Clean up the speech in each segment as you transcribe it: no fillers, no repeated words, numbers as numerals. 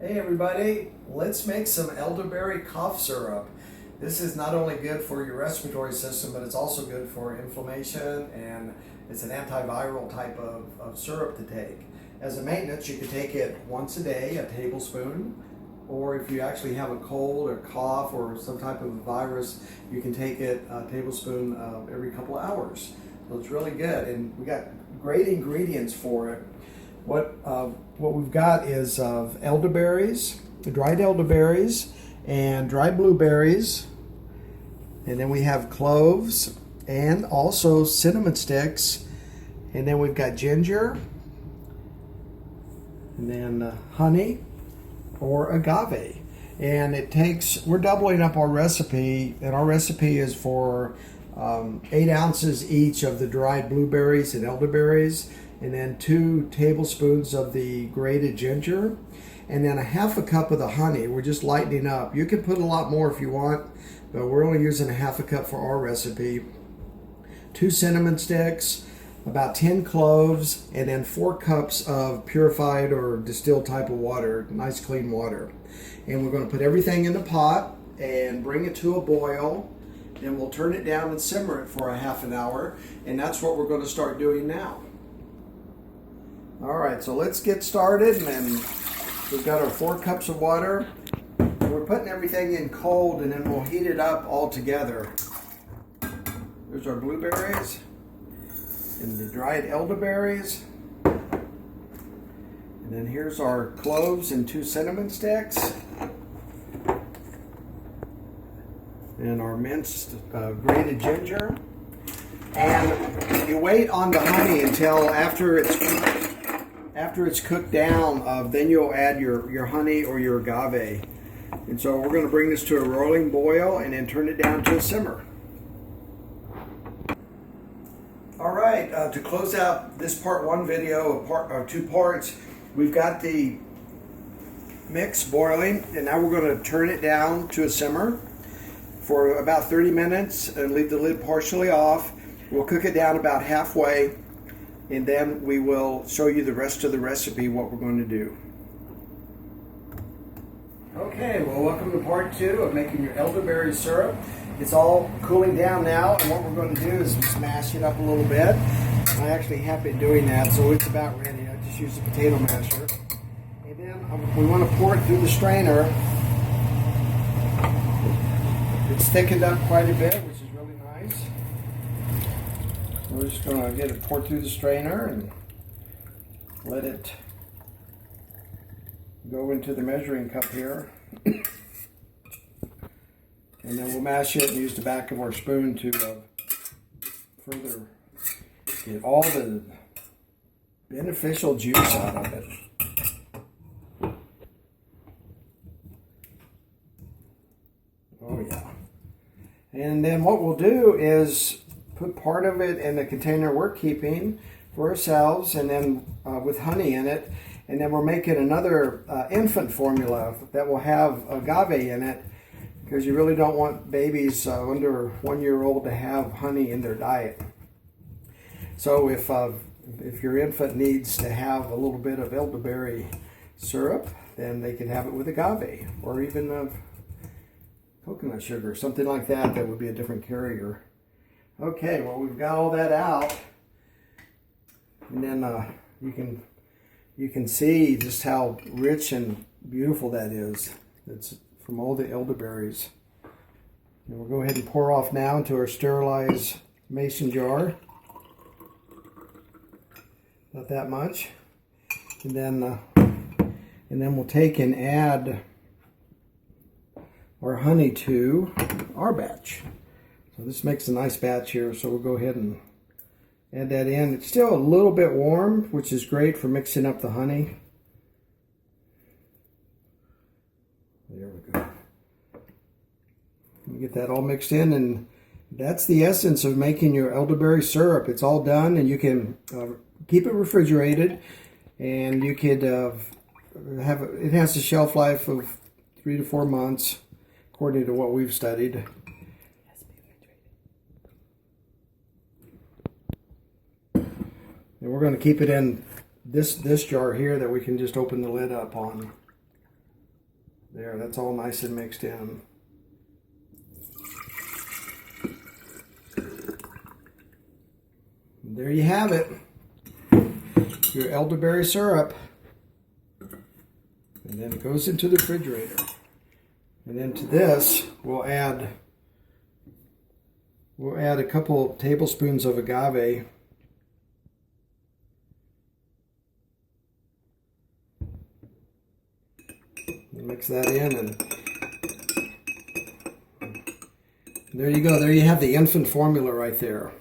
Hey everybody, let's make some elderberry cough syrup. This is not only good for your respiratory system, but it's also good for inflammation, and it's an antiviral type of syrup to take. As a maintenance, you can take it once a day, a tablespoon, or if you actually have a cold or cough or some type of virus, you can take it a tablespoon every couple of hours. So it's really good, and we got great ingredients for it. What we've got is elderberries, dried elderberries, and dried blueberries, and then we have cloves and also cinnamon sticks, and then we've got ginger, and then honey or agave. And we're doubling up our recipe, and our recipe is for 8 ounces each of the dried blueberries and elderberries, and then 2 tablespoons of the grated ginger, and then a half a cup of the honey. We're just lightening up. You can put a lot more if you want, but we're only using a half a cup for our recipe. 2 cinnamon sticks, about 10 cloves, and then 4 cups of purified or distilled type of water, nice clean water. And we're going to put everything in the pot and bring it to a boil. Then we'll turn it down and simmer it for a half an hour, and that's what we're going to start doing now. All right, so let's get started. And we've got our 4 cups of water. We're putting everything in cold, and then we'll heat it up all together. There's our blueberries and the dried elderberries. And then here's our cloves and 2 cinnamon sticks. And our minced grated ginger. And you wait on the honey until after it's cooked down, then you'll add your honey or your agave. And so we're going to bring this to a rolling boil and then turn it down to a simmer. All right, to close out this part 1 video of 2 parts, we've got the mix boiling, and now we're going to turn it down to a simmer for about 30 minutes and leave the lid partially off. We'll cook it down about halfway, and then we will show you the rest of the recipe, what we're going to do. Okay, well, welcome to part 2 of making your elderberry syrup. It's all cooling down now, and what we're going to do is just mash it up a little bit. I actually have been doing that, so it's about ready. I just use a potato masher. And then we want to pour it through the strainer. It's thickened up quite a bit, which is really nice. We're just going to get it poured through the strainer and let it go into the measuring cup here. And then we'll mash it and use the back of our spoon to further get all the beneficial juice out of it. Oh yeah. And then what we'll do is put part of it in the container we're keeping for ourselves, and then with honey in it. And then we're making another infant formula that will have agave in it, because you really don't want babies under 1 year old to have honey in their diet. So if your infant needs to have a little bit of elderberry syrup, then they can have it with agave, or even coconut sugar, something like that. That would be a different carrier. Okay, well, we've got all that out, and then you can see just how rich and beautiful that is. It's from all the elderberries. And we'll go ahead and pour off now into our sterilized mason jar. Not that much. And then we'll take and add our honey to our batch. So this makes a nice batch here, so we'll go ahead and add that in. It's still a little bit warm, which is great for mixing up the honey. There we go. You get that all mixed in, and that's the essence of making your elderberry syrup. It's all done, and you can keep it refrigerated, and you could it has a shelf life of 3 to 4 months, according to what we've studied. And we're going to keep it in this jar here that we can just open the lid up on. There, that's all nice and mixed in. And there you have it. Your elderberry syrup. And then it goes into the refrigerator. And then to this, we'll add a couple tablespoons of agave. Mix that in, and there you go. There you have the infant formula right there.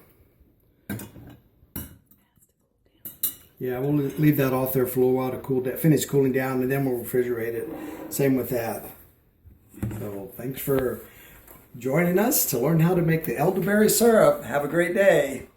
Yeah, we'll leave that off there for a little while to cool down, finish cooling down, and then we'll refrigerate it. Same with that. So thanks for joining us to learn how to make the elderberry syrup. Have a great day.